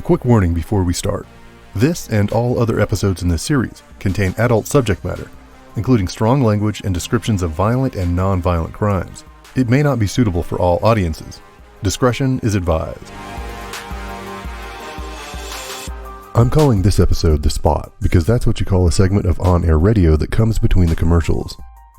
quick warning before we start. This and all other episodes in this series contain adult subject matter, including strong language and descriptions of violent and non-violent crimes. It may not be suitable for all audiences. Discretion is advised. I'm calling this episode The Spot because that's what you call a segment of on-air radio that comes between the commercials.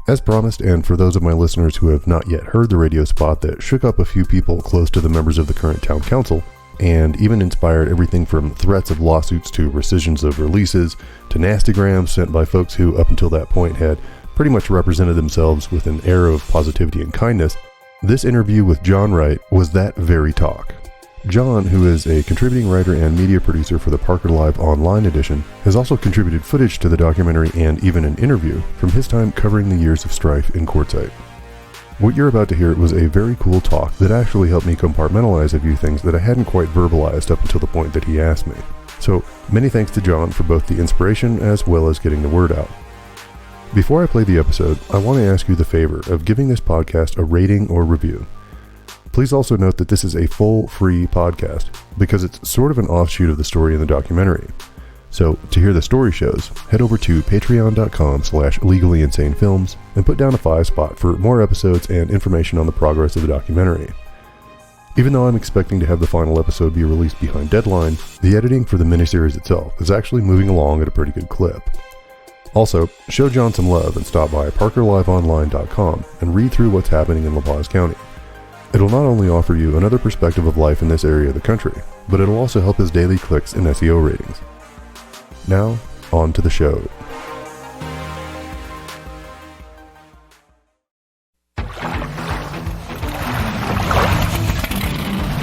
As promised, and for those of my listeners who have not yet heard the radio spot that shook up a few people close to the members of the current town council, and even inspired everything from threats of lawsuits to rescissions of releases to nastygrams sent by folks who up until that point had pretty much represented themselves with an air of positivity and kindness, this interview with John Wright was that very talk. John, who is a contributing writer and media producer for the Parker Live Online edition, has also contributed footage to the documentary and even an interview from his time covering the years of strife in Quartzsite. What you're about to hear was a very cool talk that actually helped me compartmentalize a few things that I hadn't quite verbalized up until the point that he asked me. So, many thanks to John for both the inspiration as well as getting the word out. Before I play the episode, I want to ask you the favor of giving this podcast a rating or review. Please also note that this is a full, free podcast, because it's sort of an offshoot of the story in the documentary. So, to hear the story shows, head over to patreon.com/legallyinsanefilms and put down a 5 spot for more episodes and information on the progress of the documentary. Even though I'm expecting to have the final episode be released behind deadline, the editing for the miniseries itself is actually moving along at a pretty good clip. Also, show John some love and stop by parkerliveonline.com and read through what's happening in La Paz County. It'll not only offer you another perspective of life in this area of the country, but it'll also help his daily clicks and SEO ratings. Now, on to the show.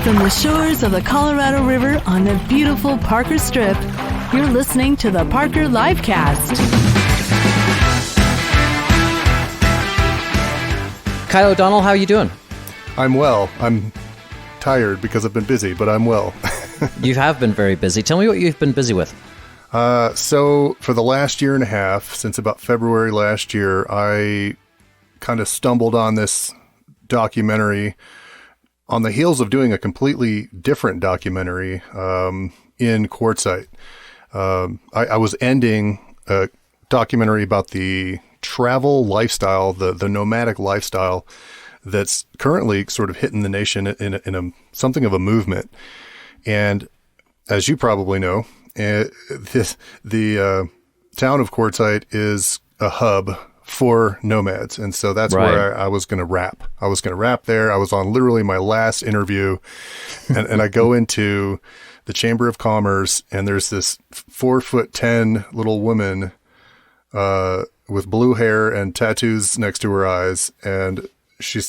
From the shores of the Colorado River on the beautiful Parker Strip, you're listening to the Parker Livecast. Cyle O'Donnell, how are you doing? I'm well. I'm tired because I've been busy, but I'm well. You have been very busy. Tell me what you've been busy with. So for the last year and a half, since about February last year, I kind of stumbled on this documentary on the heels of doing a completely different documentary in Quartzsite. I was ending a documentary about the travel lifestyle, the nomadic lifestyle that's currently sort of hitting the nation in something of a movement. And as you probably know, the town of Quartzsite is a hub for nomads. And so that's right where I was going to wrap. I was going to wrap there. I was on literally my last interview and I go into the Chamber of Commerce and there's this 4'10" little woman with blue hair and tattoos next to her eyes. And she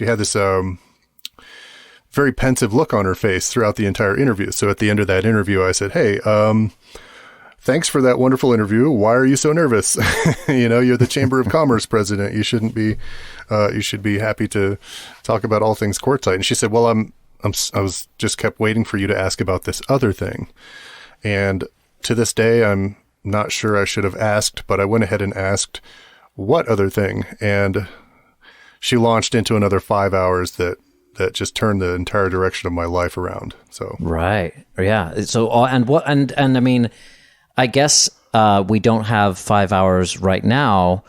had this very pensive look on her face throughout the entire interview. So at the end of that interview, I said, "Hey, thanks for that wonderful interview. Why are you so nervous? You're the Chamber of Commerce president. You shouldn't be. You should be happy to talk about all things Quartzsite." And she said, "Well, I was just kept waiting for you to ask about this other thing." And to this day, I'm not sure I should have asked, but I went ahead and asked, "What other thing?" And she launched into another 5 hours that just turned the entire direction of my life around. So right, yeah. So and I mean, I guess we don't have 5 hours right now,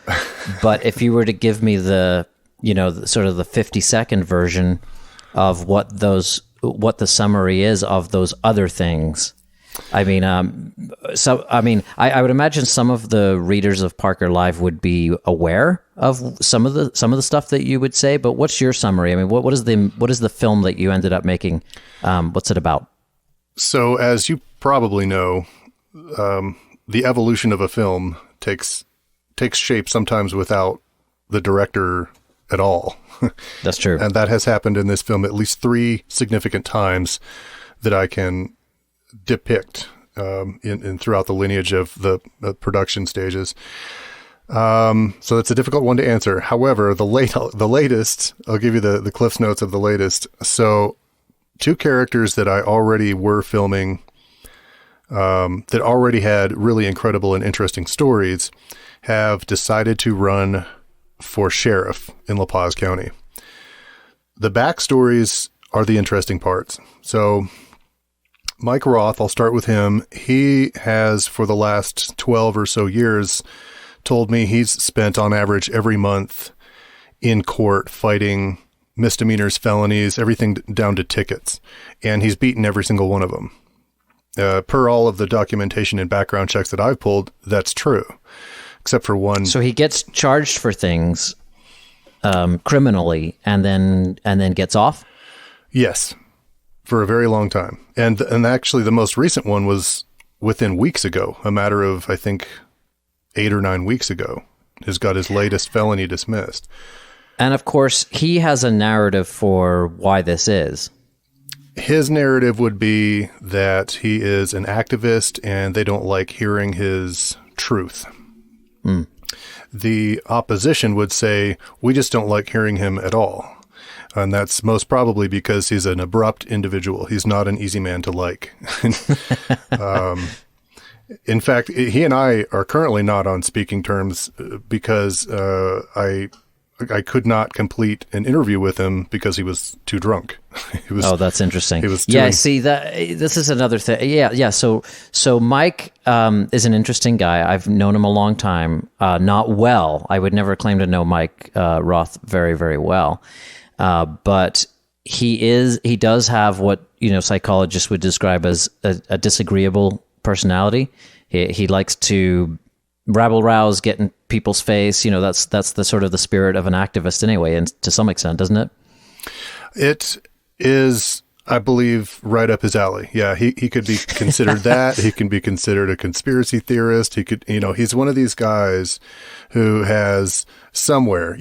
but if you were to give me the sort of the 50-second version of what the summary is of those other things. I mean, I would imagine some of the readers of Parker Live would be aware of some of the stuff that you would say. But what's your summary? I mean, what is the film that you ended up making? What's it about? So, as you probably know, the evolution of a film takes shape sometimes without the director at all. That's true, and that has happened in this film at least 3 significant times that I can depict in throughout the lineage of the production stages. So it's a difficult one to answer. However, the latest, I'll give you the Cliff's Notes of the latest. So 2 characters that I already were filming that already had really incredible and interesting stories have decided to run for sheriff in La Paz County. The backstories are the interesting parts. So Mike Roth, I'll start with him. He has, for the last 12 or so years, told me he's spent on average every month in court fighting misdemeanors, felonies, everything down to tickets. And he's beaten every single one of them. Per all of the documentation and background checks that I've pulled, that's true, except for one. So he gets charged for things criminally and then gets off? Yes, for a very long time. And actually the most recent one was within weeks ago, a matter of, I think, 8 or 9 weeks ago, has got his latest felony dismissed. And of course, he has a narrative for why this is. His narrative would be that he is an activist and they don't like hearing his truth. Mm. The opposition would say, we just don't like hearing him at all. And that's most probably because he's an abrupt individual. He's not an easy man to like. In fact, he and I are currently not on speaking terms because I could not complete an interview with him because he was too drunk. That's interesting. He was see that this is another thing. Yeah. So Mike is an interesting guy. I've known him a long time. Not well. I would never claim to know Mike Roth very, very well. But he does have what, psychologists would describe as a disagreeable personality. He likes to rabble rouse, get in people's face. That's the sort of the spirit of an activist anyway, and to some extent, doesn't it? It is, I believe, right up his alley. Yeah, he could be considered that. He can be considered a conspiracy theorist. He could, he's one of these guys who has somewhere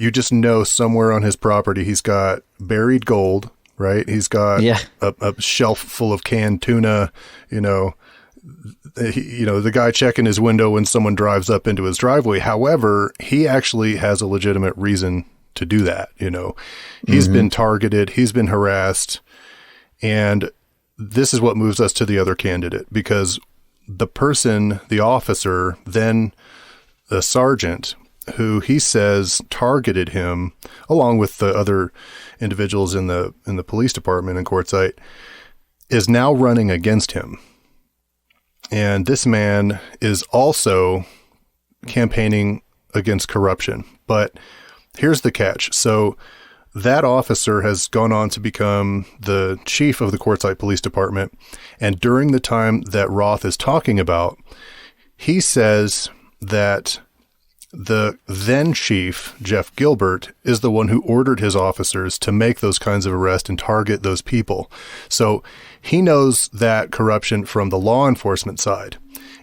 on his property, he's got buried gold, right? He's got a shelf full of canned tuna, the guy checking his window when someone drives up into his driveway. However, he actually has a legitimate reason to do that. He's been targeted, he's been harassed. And this is what moves us to the other candidate, because the officer, then the sergeant, who he says targeted him, along with the other individuals in the police department in Quartzsite, is now running against him. And this man is also campaigning against corruption. But here's the catch. So that officer has gone on to become the chief of the Quartzsite Police Department. And during the time that Roth is talking about, he says that the then chief, Jeff Gilbert, is the one who ordered his officers to make those kinds of arrests and target those people. So he knows that corruption from the law enforcement side.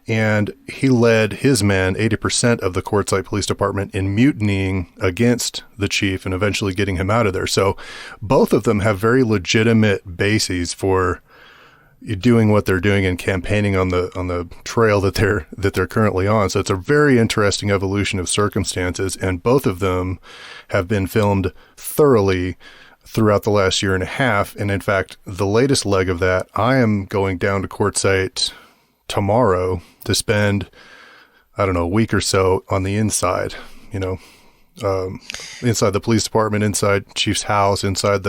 And he led his men, 80% of the Quartzsite Police Department, in mutinying against the chief and eventually getting him out of there. So both of them have very legitimate bases for doing what they're doing and campaigning on the trail that they're currently on. So it's a very interesting evolution of circumstances, and both of them have been filmed thoroughly throughout the last year and a half. And in fact, the latest leg of that, I am going down to Quartzsite tomorrow to spend, a week or so on the inside, inside the police department, inside Chief's house, inside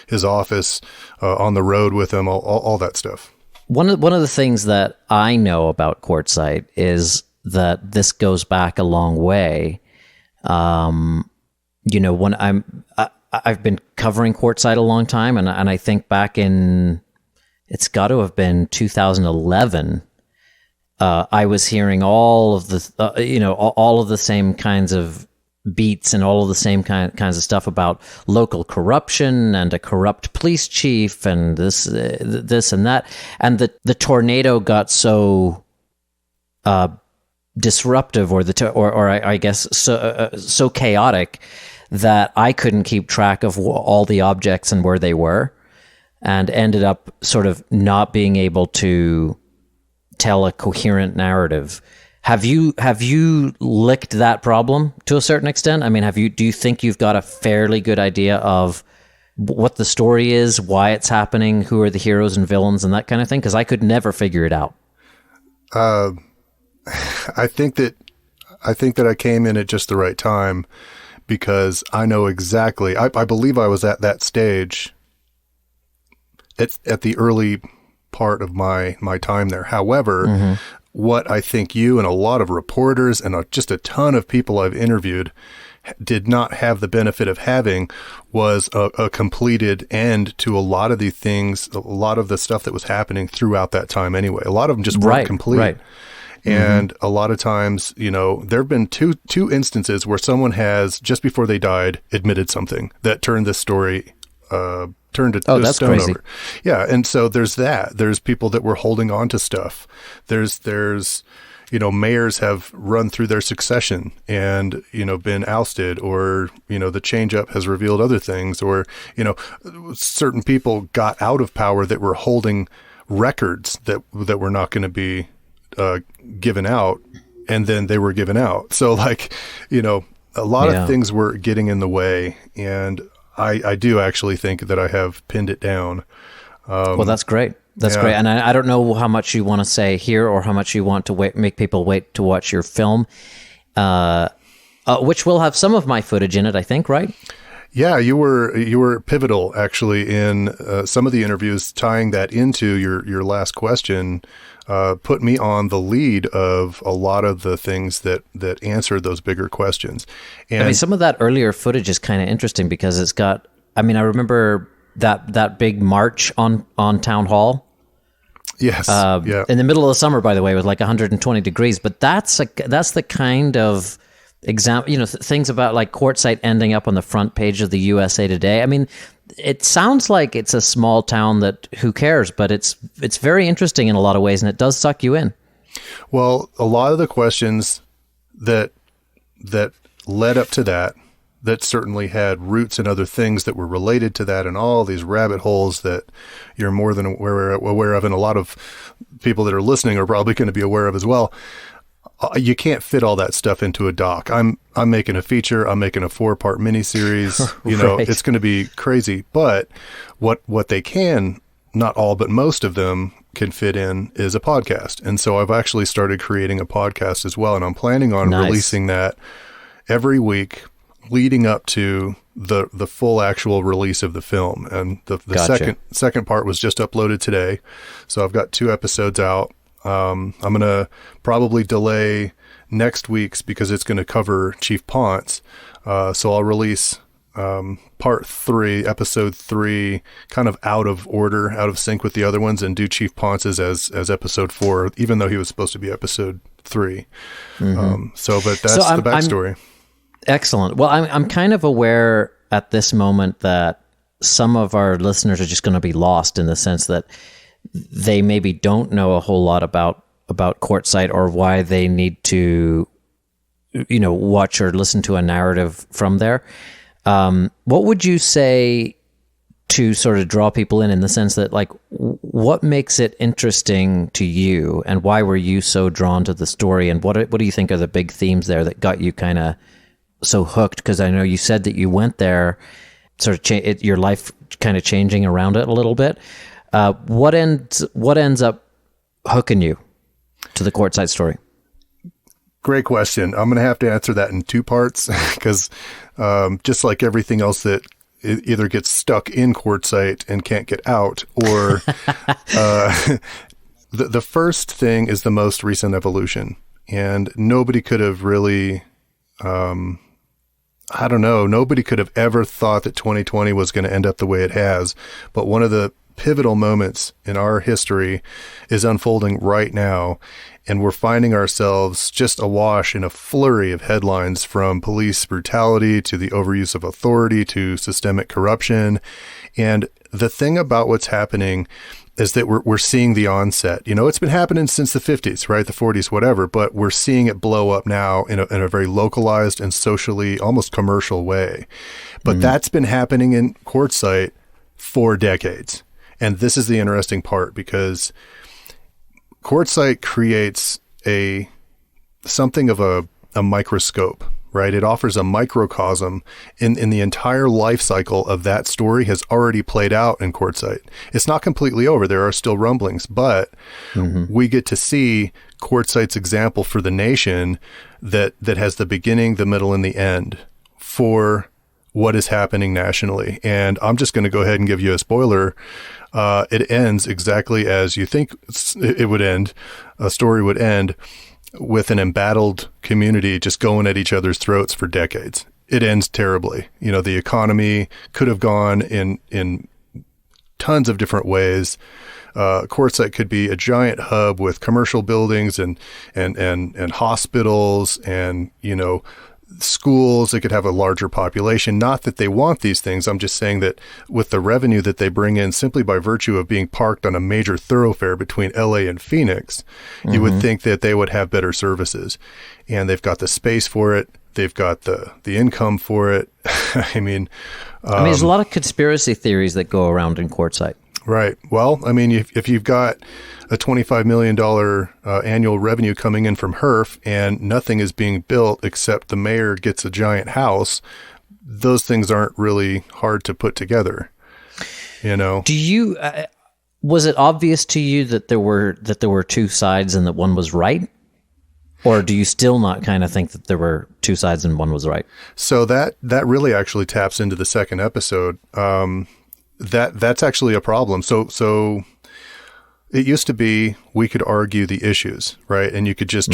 his office, on the road with him, all that stuff. One of the things that I know about Quartzsite is that this goes back a long way. When I've been covering Quartzsite a long time, and I think back in, it's got to have been 2011. I was hearing all of the, all of the same kinds of beats and all of the same kinds of stuff about local corruption and a corrupt police chief and this and that. And the tornado got so disruptive, or I guess so chaotic that I couldn't keep track of all the objects and where they were, and ended up sort of not being able to tell a coherent narrative. Have you licked that problem to a certain extent? I mean, do you think you've got a fairly good idea of what the story is, why it's happening, who are the heroes and villains, and that kind of thing? Because I could never figure it out. I think that I came in at just the right time, because I know exactly. I believe I was at that stage at the early part of my time there. However, what I think you and a lot of reporters and just a ton of people I've interviewed did not have the benefit of having was a completed end to a lot of the things, a lot of the stuff that was happening throughout that time anyway. A lot of them just weren't complete. Right. And a lot of times, you know, there have been two instances where someone has, just before they died, admitted something that turned this story, turned it that's stone crazy. over. Yeah, and so there's that. There's people that were holding on to stuff. There's you know, mayors have run through their succession and, you know, been ousted, or, you know, the change up has revealed other things, or, you know, certain people got out of power that were holding records that were not going to be given out, and then they were given out. So, like, you know, a lot of things were getting in the way, and I do actually think that I have pinned it down. Well, that's great. That's great. And I don't know how much you want to say here, or how much you want to make people wait to watch your film, which will have some of my footage in it, I think, right? Yeah, you were pivotal actually in some of the interviews, tying that into your last question. Put me on the lead of a lot of the things that answered those bigger questions. And I mean, some of that earlier footage is kind of interesting because it's got, I mean, I remember that big march on Town Hall. Yes. In the middle of the summer, by the way, with like 120 degrees. But that's the kind of example, you know, things about like Quartzsite ending up on the front page of the USA Today. I mean, it sounds like it's a small town that who cares, but it's very interesting in a lot of ways, and it does suck you in. Well, a lot of the questions that led up to that certainly had roots in other things that were related to that, and all these rabbit holes that you're more than aware of, and a lot of people that are listening are probably going to be aware of as well. You can't fit all that stuff into a doc. I'm making a feature. I'm making a 4-part miniseries. You know, Right. It's going to be crazy. But what they can, not all, but most of them can fit in is a podcast. And so I've actually started creating a podcast as well. And I'm planning on releasing that every week leading up to the full actual release of the film. And the Gotcha. second part was just uploaded today. So I've got 2 episodes out. I'm going to probably delay next week's because it's going to cover Chief Ponce. So I'll release part 3, episode 3, kind of out of order, out of sync with the other ones, and do Chief Ponce's as episode 4, even though he was supposed to be episode 3. But that's the backstory. Excellent. Well, I'm kind of aware at this moment that some of our listeners are just going to be lost, in the sense that they maybe don't know a whole lot about Quartzsite, or why they need to, you know, watch or listen to a narrative from there. What would you say to sort of draw people in the sense that, like, what makes it interesting to you, and why were you so drawn to the story, and what do you think are the big themes there that got you kind of so hooked? Because I know you said that you went there, sort of your life kind of changing around it a little bit. What ends up hooking you to the Quartzsite story? Great question. I'm going to have to answer that in 2 parts because just like everything else that either gets stuck in Quartzsite and can't get out, or the first thing is the most recent evolution. And nobody could have really, nobody could have ever thought that 2020 was going to end up the way it has. But one of the pivotal moments in our history is unfolding right now, and we're finding ourselves just awash in a flurry of headlines, from police brutality to the overuse of authority to systemic corruption. And the thing about what's happening is that we're seeing the onset. You know, it's been happening since the 50s, right? The 40s, whatever, but we're seeing it blow up now in a very localized and socially almost commercial way. But that's been happening in Quartzsite for decades. And this is the interesting part, because Quartzsite creates something of a microscope, right? It offers a microcosm in the entire life cycle of that story has already played out in Quartzsite. It's not completely over. There are still rumblings, but we get to see Quartzsite's example for the nation that has the beginning, the middle, and the end for what is happening nationally. And I'm just going to go ahead and give you a spoiler. It ends exactly as you think it would end. A story would end with an embattled community just going at each other's throats for decades. It ends terribly. The economy could have gone in tons of different ways. Quartzsite could be a giant hub with commercial buildings and hospitals and, schools. It could have a larger population. Not that they want these things. I'm just saying that with the revenue that they bring in simply by virtue of being parked on a major thoroughfare between LA and Phoenix, you would think that they would have better services. And they've got the space for it. They've got the income for it. I mean, there's a lot of conspiracy theories that go around in Quartzsite. Right. Well, I mean, if you've got a $25 million annual revenue coming in from HERF and nothing is being built except the mayor gets a giant house, those things aren't really hard to put together. Do you? Was it obvious to you that there were two sides and that one was right? Or do you still not kind of think that there were two sides and one was right? So that really actually taps into the second episode. That's actually a problem. So it used to be we could argue the issues, right? And you could just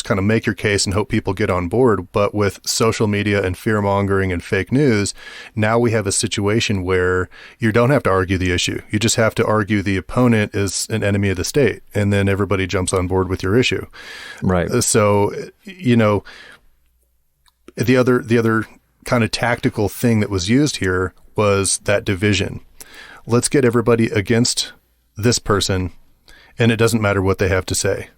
kind of make your case and hope people get on board. But with social media and fear mongering and fake news, now we have a situation where you don't have to argue the issue. You just have to argue the opponent is an enemy of the state, and then everybody jumps on board with your issue. Right. So, the other kind of tactical thing that was used here was that division. Let's get everybody against this person, and it doesn't matter what they have to say.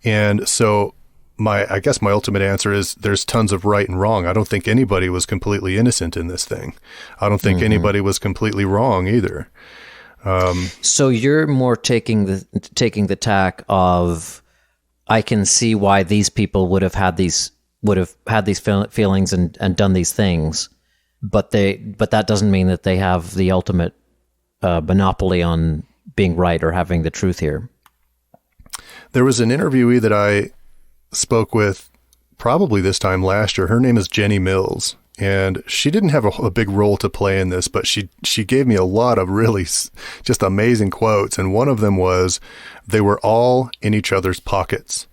And so I guess my ultimate answer is there's tons of right and wrong. I don't think anybody was completely innocent in this thing. I don't think anybody was completely wrong either. So you're more taking the tack of, I can see why these people would have had these feelings and done these things. But that doesn't mean that they have the ultimate monopoly on being right or having the truth here. There was an interviewee that I spoke with probably this time last year. Her name is Jenny Mills, and she didn't have a big role to play in this, but she gave me a lot of really just amazing quotes. And one of them was, "They were all in each other's pockets."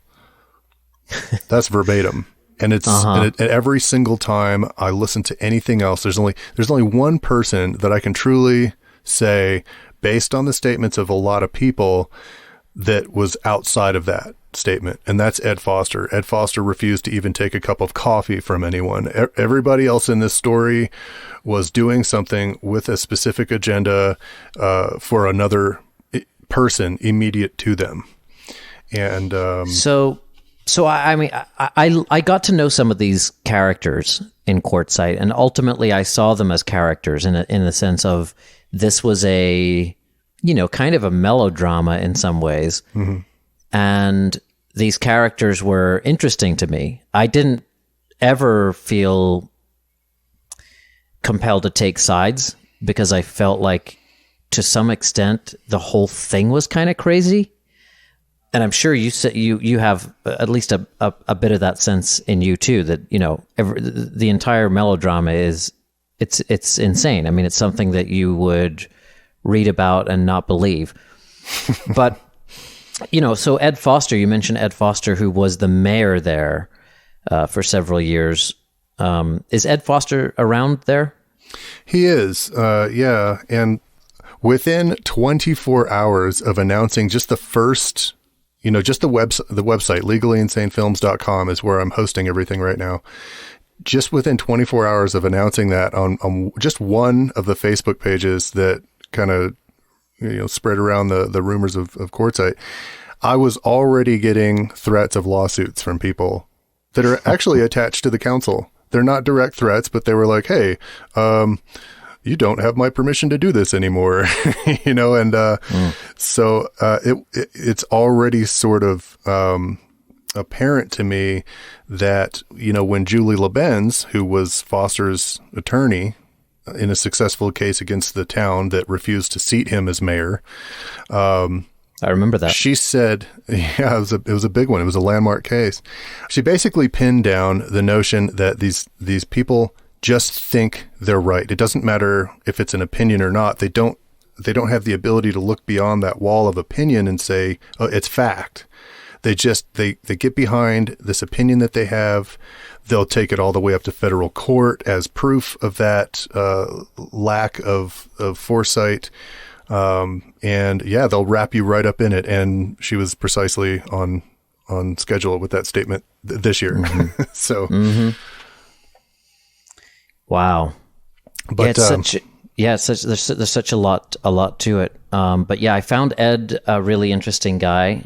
That's verbatim. And it's and every single time I listen to anything else, there's only one person that I can truly say, based on the statements of a lot of people, that was outside of that statement, and that's Ed Foster. Ed Foster refused to even take a cup of coffee from anyone. Everybody else in this story was doing something with a specific agenda for another person immediate to them. And So I mean, I got to know some of these characters in Quartzsite, and ultimately I saw them as characters in the sense of this was a, kind of a melodrama in some ways. Mm-hmm. And these characters were interesting to me. I didn't ever feel compelled to take sides because I felt like to some extent the whole thing was kind of crazy. And I'm sure you have at least a bit of that sense in you too, that, the entire melodrama it's insane. I mean, it's something that you would read about and not believe. But, so Ed Foster, you mentioned Ed Foster, who was the mayor there for several years. Is Ed Foster around there? He is, yeah. And within 24 hours of announcing just the first... just the website, legallyinsanefilms.com is where I'm hosting everything right now. Just within 24 hours of announcing that on just one of the Facebook pages that kind of, spread around the rumors of Quartzsite, I was already getting threats of lawsuits from people that are actually attached to the council. They're not direct threats, but they were like, "Hey, you don't have my permission to do this anymore," So it's already sort of apparent to me that, when Julie LeBenz, who was Foster's attorney in a successful case against the town that refused to seat him as mayor, I remember that. She said, yeah, it was a big one. It was a landmark case. She basically pinned down the notion that these people just think they're right. It doesn't matter if it's an opinion or not. They don't have the ability to look beyond that wall of opinion and say, oh, it's fact. They get behind this opinion that they have. They'll take it all the way up to federal court as proof of that lack of foresight. And yeah, they'll wrap you right up in it. And she was precisely on schedule with that statement this year. Mm-hmm. So, wow. But there's such a lot to it. But yeah, I found Ed a really interesting guy.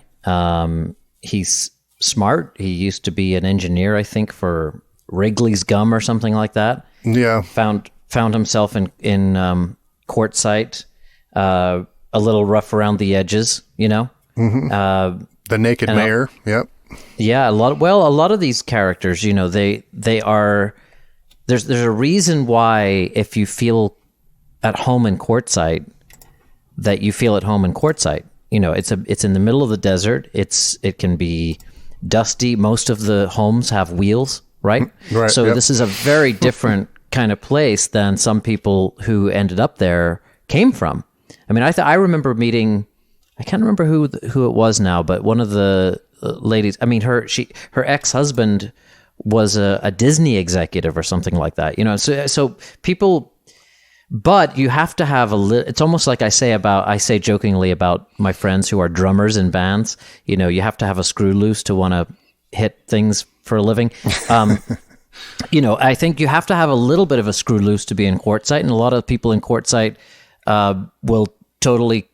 He's smart. He used to be an engineer, I think, for Wrigley's Gum or something like that. Yeah. Found himself in Quartzsite, a little rough around the edges, you know. Mm-hmm. The naked mayor. Yep. Yeah, a lot of these characters, you know, they are. There's a reason why if you feel at home in Quartzsite, that you feel at home in Quartzsite. You know, it's in the middle of the desert. It can be dusty. Most of the homes have wheels, right? Right. So This is a very different kind of place than some people who ended up there came from. I mean, I remember meeting. I can't remember who it was now, but one of the ladies. I mean, her ex-husband was a Disney executive or something like that. You know, so people. But you have to have it's almost like I say jokingly about my friends who are drummers in bands, you know, you have to have a screw loose to want to hit things for a living. You know, I think you have to have a little bit of a screw loose to be in Quartzsite, and a lot of people in Quartzsite will totally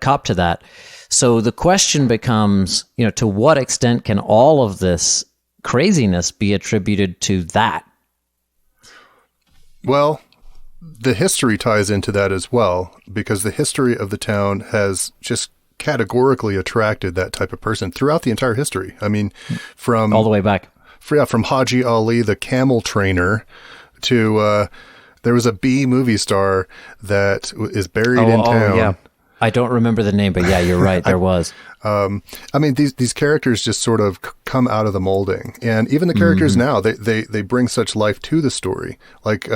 cop to that. So the question becomes, you know, to what extent can all of this craziness be attributed to that? Well, the history ties into that as well, because the history of the town has just categorically attracted that type of person throughout the entire history. I mean, from all the way back. From Haji Ali, the camel trainer, to there was a B movie star that is buried in town. Yeah. I don't remember the name, but yeah, you're right. There was. I mean, these characters just sort of come out of the molding, and even the characters now, they bring such life to the story. Like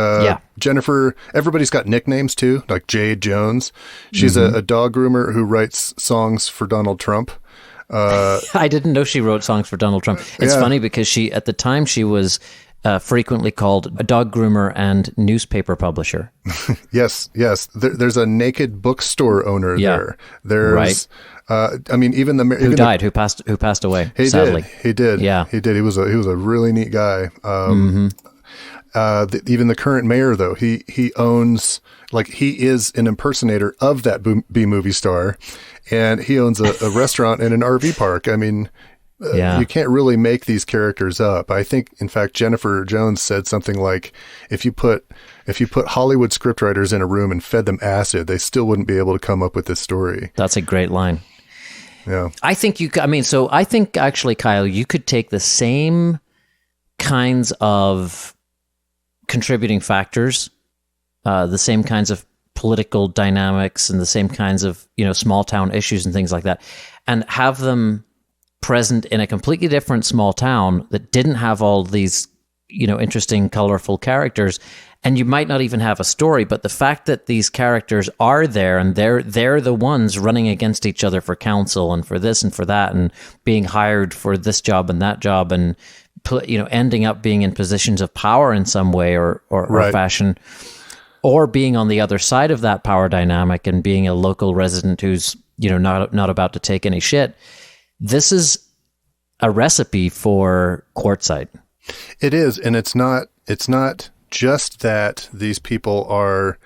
Jennifer, everybody's got nicknames too, like Jade Jones. She's a dog groomer who writes songs for Donald Trump. I didn't know she wrote songs for Donald Trump. It's funny because at the time she was frequently called a dog groomer and newspaper publisher. Yes. There's a naked bookstore owner there. There's, right. I mean, even who passed away. Sadly. He did. Yeah, he did. He was a really neat guy. Even the current mayor, though, he owns, like, he is an impersonator of that B movie star, and he owns a restaurant and an RV park. I mean. You can't really make these characters up. I think, in fact, Jennifer Jones said something like, if you put Hollywood scriptwriters in a room and fed them acid, they still wouldn't be able to come up with this story. That's a great line. Yeah. I think I think actually, Kyle, you could take the same kinds of contributing factors, the same kinds of political dynamics and the same kinds of, you know, small town issues and things like that, and have them present in a completely different small town that didn't have all these, you know, interesting, colorful characters, and you might not even have a story, but the fact that these characters are there and they're the ones running against each other for council and for this and for that, and being hired for this job and that job, and, you know, ending up being in positions of power in some way or right. fashion, or being on the other side of that power dynamic and being a local resident who's, you know, not about to take any shit. This is a recipe for Quartzsite. It is, and it's not just that these people are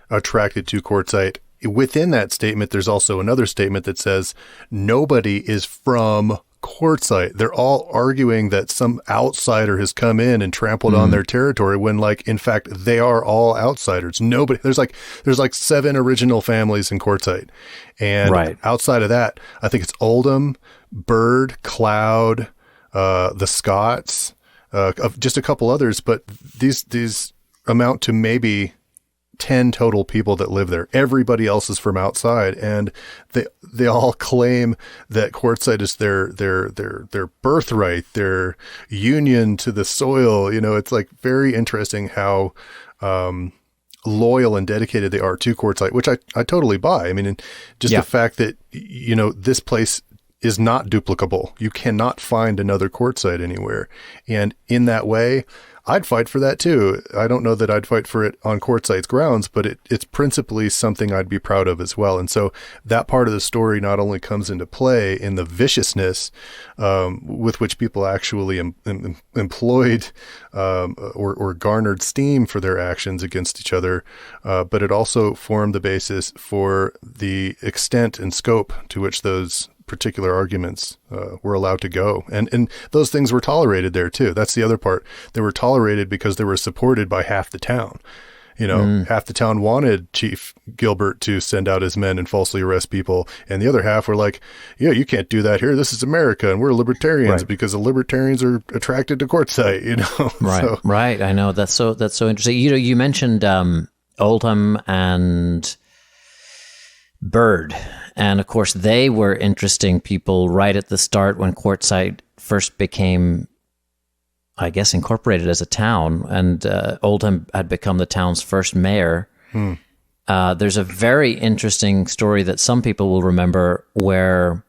attracted to Quartzite. Within that statement, there's also another statement that says nobody is from Quartzite. They're all arguing that some outsider has come in and trampled on their territory, when, like, in fact, they are all outsiders. Nobody. There's like 7 original families in Quartzite, and outside of that, I think it's Oldham, Bird, Cloud, the Scotts, just a couple others, but these amount to maybe 10 total people that live there. Everybody else is from outside, and they all claim that quartzite is their birthright, their union to the soil. It's like very interesting how loyal and dedicated they are to quartzite, which I totally buy. I mean, and just the fact that this place is not duplicable. You cannot find another quartzite anywhere, and in that way, I'd fight for that too. I don't know that I'd fight for it on quartzite's grounds, but it's principally something I'd be proud of as well. And so that part of the story not only comes into play in the viciousness with which people actually employed or garnered steam for their actions against each other, but it also formed the basis for the extent and scope to which those particular arguments were allowed to go. And those things were tolerated there too. That's the other part. They were tolerated because they were supported by half the town. Half the town wanted Chief Gilbert to send out his men and falsely arrest people. And the other half were like, yeah, you can't do that here. This is America. And we're libertarians because the libertarians are attracted to quartzite, Right. So. Right. I know. That's so interesting. You mentioned Oldham and Bird. And of course, they were interesting people right at the start when quartzite first became, I guess, incorporated as a town. And Oldham had become the town's first mayor. There's a very interesting story that some people will remember where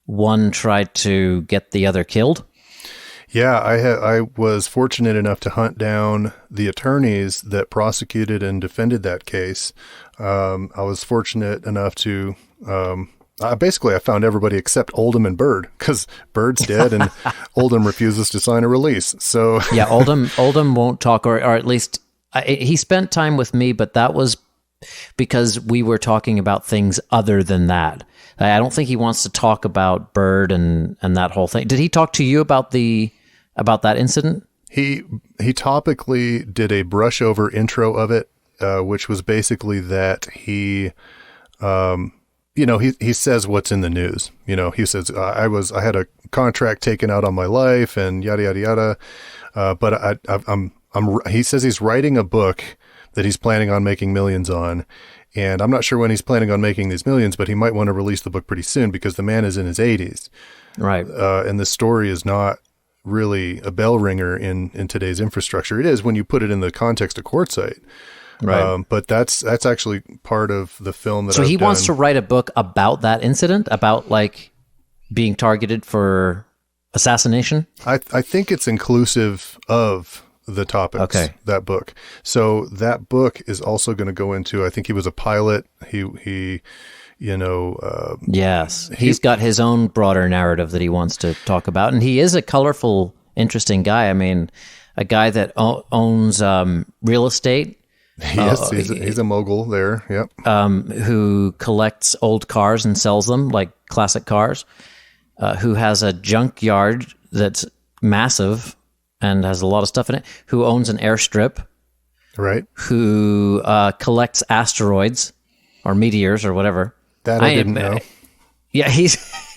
one tried to get the other killed. Yeah, I was fortunate enough to hunt down the attorneys that prosecuted and defended that case. I was fortunate enough to basically I found everybody except Oldham and Bird, because Bird's dead and Oldham refuses to sign a release. So yeah, Oldham won't talk, or at least he spent time with me, but that was because we were talking about things other than that. I don't think he wants to talk about Bird and that whole thing. Did he talk to you about that incident? He topically did a brush over intro of it, which was basically that he says what's in the news. He says, I had a contract taken out on my life and yada, yada, yada. But he says he's writing a book that he's planning on making millions on. And I'm not sure when he's planning on making these millions, but he might want to release the book pretty soon because the man is in his 80s. Right. And the story is not really a bell ringer in today's infrastructure. It is when you put it in the context of quartzite. Right. But that's actually part of the film that. So he wants to write a book about that incident, about like being targeted for assassination. I think it's inclusive of the topics. Okay. That book. So that book is also going to go into. I think he was a pilot. He. Yes, he's got his own broader narrative that he wants to talk about, and he is a colorful, interesting guy. I mean, a guy that owns real estate. Yes, he's a mogul there. Yep. Who collects old cars and sells them, like classic cars. Who has a junkyard that's massive and has a lot of stuff in it. Who owns an airstrip. Right. Who collects asteroids or meteors or whatever. That I didn't know. Yeah,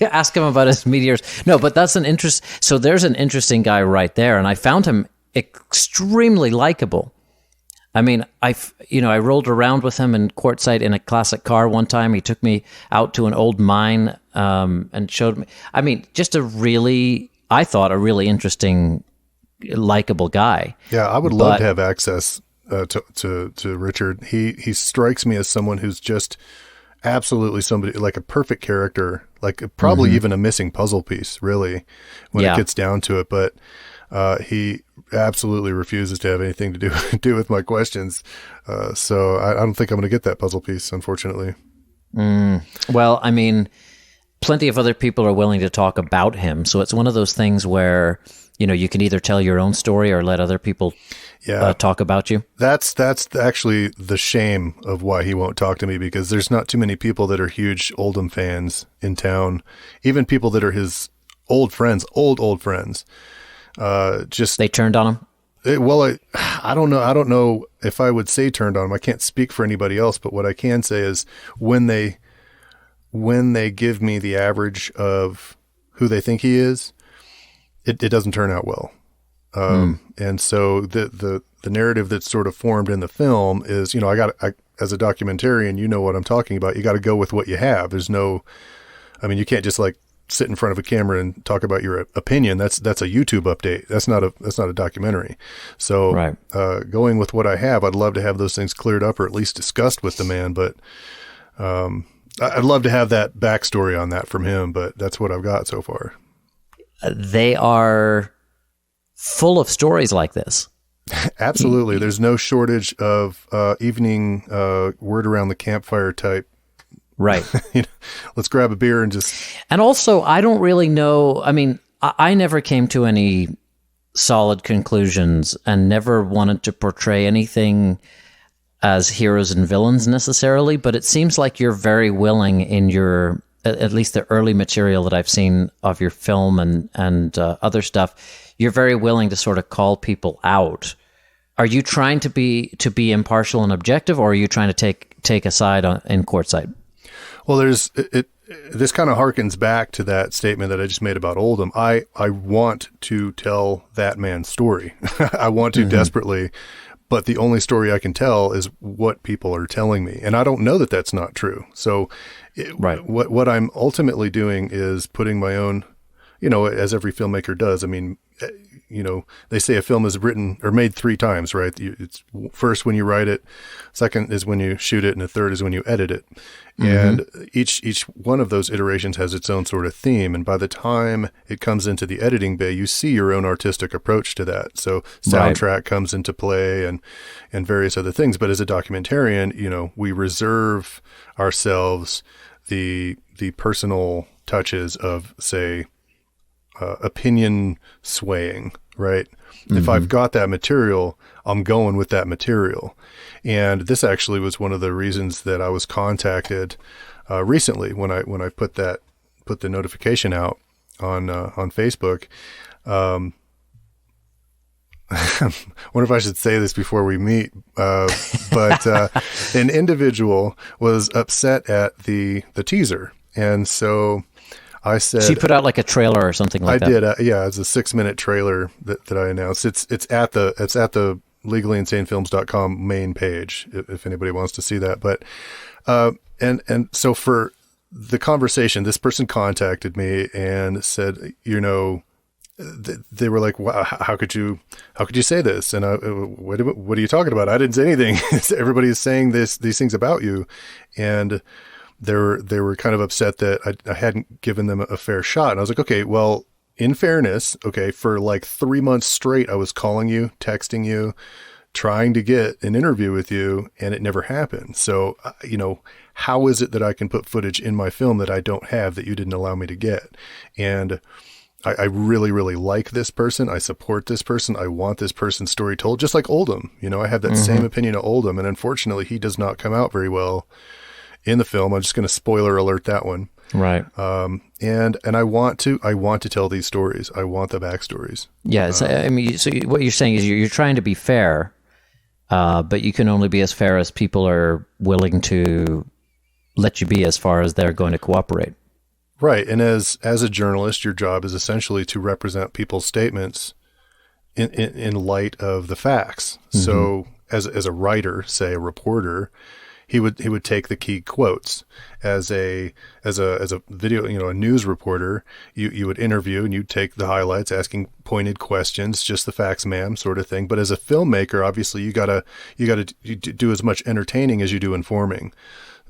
ask him about his meteors. No, but that's an interest. So there's an interesting guy right there, and I found him extremely likable. I mean, I rolled around with him in quartzite in a classic car one time. He took me out to an old mine and showed me. I mean, just I thought a really interesting, likable guy. Yeah, I would love to have access to Richard. He strikes me as someone who's just absolutely somebody, like a perfect character, like probably even a missing puzzle piece, really, when it gets down to it. But he absolutely refuses to have anything to do with my questions. So I don't think I'm going to get that puzzle piece, unfortunately. Well, I mean, plenty of other people are willing to talk about him. So it's one of those things where, you can either tell your own story or let other people talk about you. That's actually the shame of why he won't talk to me, because there's not too many people that are huge Oldham fans in town. Even people that are his old friends, old friends. They turned on him? I don't know. I don't know if I would say turned on him. I can't speak for anybody else, but what I can say is when they give me the average of who they think he is, it doesn't turn out well. And so the the narrative that's sort of formed in the film is, as a documentarian, you know what I'm talking about. You got to go with what you have. You can't just like sit in front of a camera and talk about your opinion. That's a YouTube update. That's not a documentary. So right. Going with what I have, I'd love to have those things cleared up or at least discussed with the man. But I'd love to have that backstory on that from him. But that's what I've got so far. They are full of stories like this. Absolutely. There's no shortage of evening word around the campfire type. Right. Let's grab a beer and just... And also, I don't really know... I mean, I never came to any solid conclusions and never wanted to portray anything as heroes and villains necessarily, but it seems like you're very willing in your... at least the early material that I've seen of your film and other stuff, you're very willing to sort of call people out. Are you trying to be impartial and objective, or are you trying to take a side in courtside? Well, this kind of harkens back to that statement that I just made about Oldham. I want to tell that man's story. I want to desperately, but the only story I can tell is what people are telling me. And I don't know that that's not true. So right. What I'm ultimately doing is putting my own, as every filmmaker does. I mean, they say a film is written or made 3 times, right? It's first when you write it, second is when you shoot it, and the third is when you edit it. And each one of those iterations has its own sort of theme. And by the time it comes into the editing bay, you see your own artistic approach to that. So soundtrack comes into play and various other things. But as a documentarian, we reserve ourselves the personal touches of, say, opinion swaying, right? If I've got that material, I'm going with that material. And this actually was one of the reasons that I was contacted recently when I put the notification out on Facebook. I wonder if I should say this before we meet, but an individual was upset at the teaser, and so I said, so you put out like a trailer or something like that. I did. Yeah, it's a 6-minute trailer that I announced. It's at the legallyinsanefilms.com main page if anybody wants to see that. But and so for the conversation, this person contacted me and said, they were like, wow, how could you say this? And what are you talking about? I didn't say anything. Everybody is saying these things about you, and they were kind of upset that I hadn't given them a fair shot. And I was like, okay, well, in fairness, okay, for like 3 months straight, I was calling you, texting you, trying to get an interview with you, and it never happened. So, how is it that I can put footage in my film that I don't have that you didn't allow me to get? And I really, really like this person. I support this person. I want this person's story told, just like Oldham. I have that same opinion of Oldham, and unfortunately, he does not come out very well in the film. I'm just going to spoiler alert that one. Right. And I want to tell these stories. I want the backstories. Yeah. So what you're saying is you're trying to be fair, but you can only be as fair as people are willing to let you be, as far as they're going to cooperate. Right. And as a journalist, your job is essentially to represent people's statements in light of the facts. So as a writer, say a reporter, he would take the key quotes. As a video, a news reporter, you would interview and you'd take the highlights, asking pointed questions, just the facts, ma'am, sort of thing. But as a filmmaker, obviously you gotta do as much entertaining as you do informing,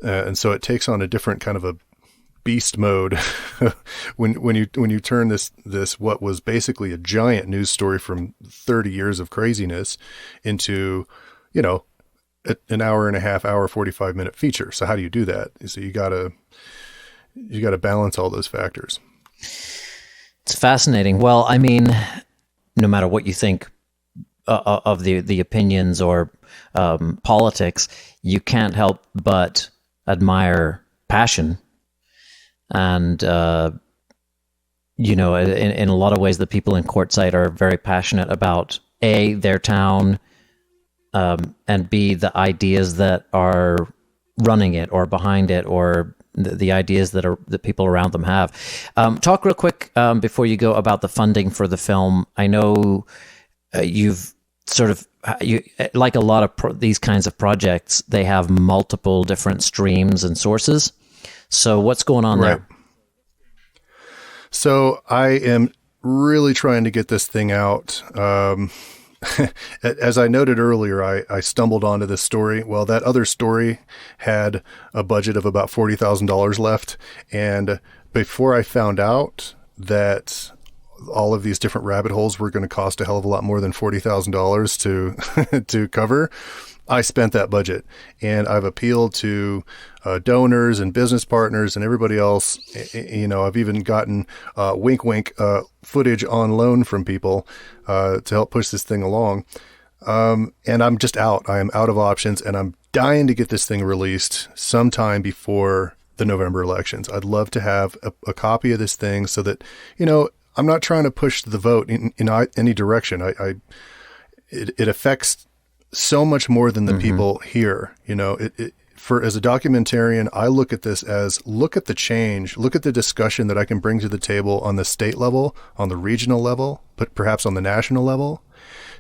and so it takes on a different kind of a beast mode when you turn this what was basically a giant news story from 30 years of craziness into an hour and a half, 45-minute feature. So how do you do that? So you gotta balance all those factors. It's fascinating. Well, I mean, no matter what you think of the opinions or politics, you can't help but admire passion. And, in a lot of ways, the people in Quartzsite are very passionate about A, their town, and B, the ideas that are running it or behind it, or the ideas that people around them have. Talk real quick before you go about the funding for the film. I know you've sort of like a lot of these kinds of projects, they have multiple different streams and sources. So what's going on there? So I am really trying to get this thing out. As I noted earlier, I stumbled onto this story. Well, that other story had a budget of about $40,000 left. And before I found out that all of these different rabbit holes were going to cost a hell of a lot more than $40,000 to cover, I spent that budget. And I've appealed to donors and business partners and everybody else. You know, I've even gotten wink, wink footage on loan from people to help push this thing along. And I'm just out. I am out of options, and I'm dying to get this thing released sometime before the November elections. I'd love to have a copy of this thing so that, you know, I'm not trying to push the vote in any direction. It affects so much more than the people here. You know, as a documentarian, I look at this as, look at the change, look at the discussion that I can bring to the table on the state level, on the regional level, but perhaps on the national level,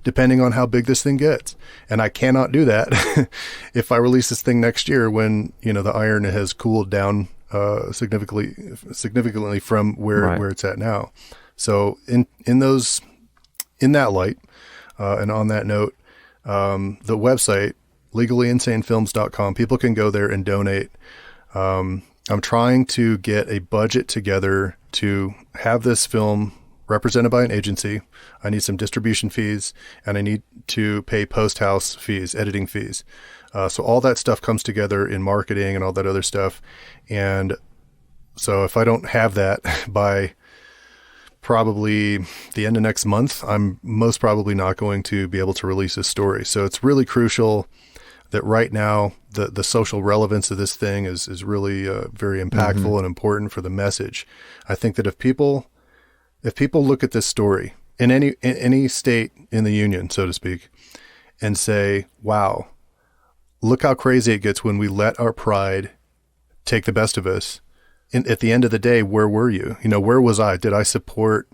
depending on how big this thing gets. And I cannot do that if I release this thing next year when, you know, the iron has cooled down significantly from where it's at now. So in that light, and on that note, the website, legallyinsanefilms.com, people can go there and donate. I'm trying to get a budget together to have this film represented by an agency. I need some distribution fees, and I need to pay post-house fees, editing fees. So all that stuff comes together in marketing and all that other stuff. And so if I don't have that by probably the end of next month, I'm most probably not going to be able to release this story. So it's really crucial that right now the social relevance of this thing is really very impactful and important for the message. I think that if people look at this story in any state in the union, so to speak, and say, wow, look how crazy it gets when we let our pride take the best of us. And at the end of the day, where were you? You know, where was I? Did I support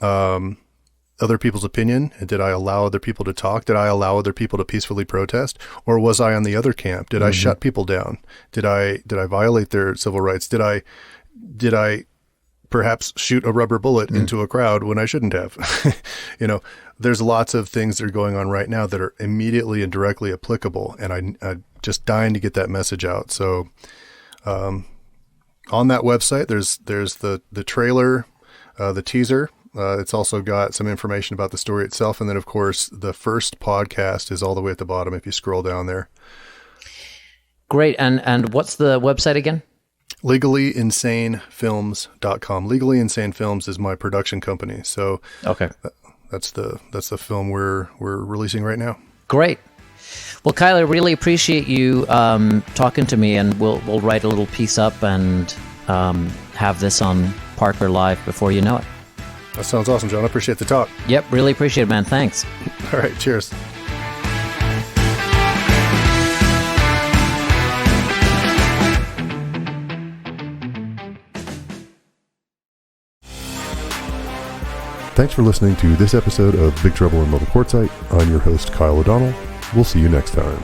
other people's opinion? Did I allow other people to talk? Did I allow other people to peacefully protest? Or was I on the other camp? Did I shut people down? Did I violate their civil rights? Did I perhaps shoot a rubber bullet into a crowd when I shouldn't have? You know, there's lots of things that are going on right now that are immediately and directly applicable, and I'm just dying to get that message out. So on that website, there's the trailer, the teaser. It's also got some information about the story itself. And then, of course, the first podcast is all the way at the bottom if you scroll down there. Great. And what's the website again? LegallyInsaneFilms.com. Legally Insane Films is my production company. So okay, that's the film we're releasing right now. Great. Well, Cyle, I really appreciate you talking to me, and we'll write a little piece up and have this on Parker Live before you know it. That sounds awesome, John. I appreciate the talk. Yep, really appreciate it, man. Thanks. All right, cheers. Thanks for listening to this episode of Big Trouble in Little Quartzsite. I'm your host, Kyle O'Donnell. We'll see you next time.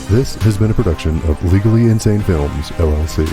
This has been a production of Legally Insane Films, LLC.